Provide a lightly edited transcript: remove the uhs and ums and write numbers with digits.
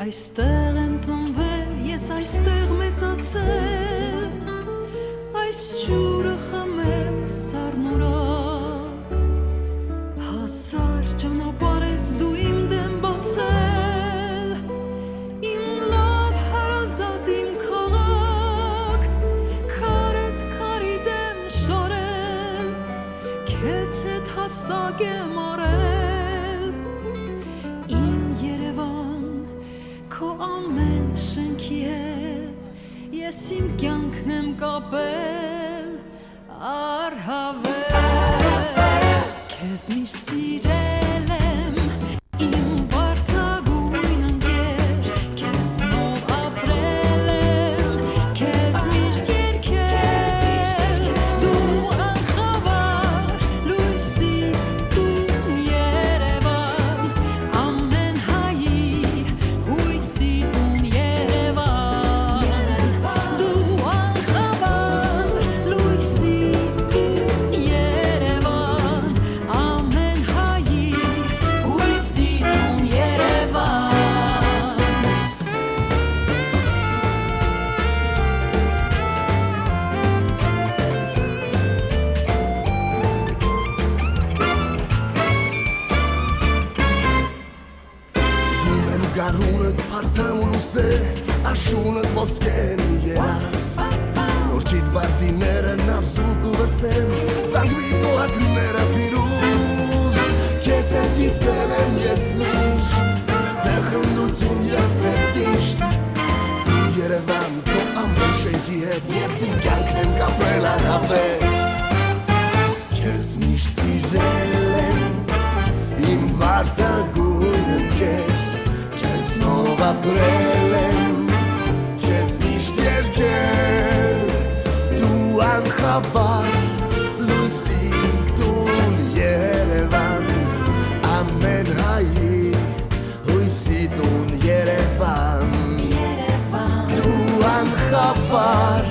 Այստեղ եմ ծնվել, ես այստեղ մեծացել, այս ջուրը խմել սառնորակ, հազար ճանապարհ ես դու իմ դեմ բացել, իմ լավ հարազատ իմ քաղաք, քարդ քարի դեմ շարել, քեզ հետ հասակ եմ արել, իմ Երևան, քո ամեն շենքի հետ, ես իմ կյանքն եմ կապել առհավետ, քեզ միշտ սիրել եմ, իմ վարդագույն ընկեր, քեզնով ապրել եմ, քեզ միշտ երգել, դու անխավար լույսի տուն Երևան, ամեն հայի հույսի տուն Երևան, դու անխավար լույսի տուն Երևան, ամեն հայի հույսի տուն Երևան. Սիրում եմ գարունդ պարտամ ու լուսե, աշունդ ոսկեն երաս, նորքիտ բարդիները նասուկ ու վսեմ, զանգվիտ կողակները պիրուզ, քեզ հետ կիսել եմ ես միշտ, թե խնդություն և թե կիշտ, Երևան քո ամեն շենքի հետ, ես իմ կյանքն եմ կապրել առհավետ, քեզ միշտ սիրել եմ, իմ վարդագույն ընկեր, քեզնով ապրել եմ, քեզ միշտ երգել, դու անխավար լույսի տուն Երևան, ամեն հայի հույսի տուն Երևան, դու անխավար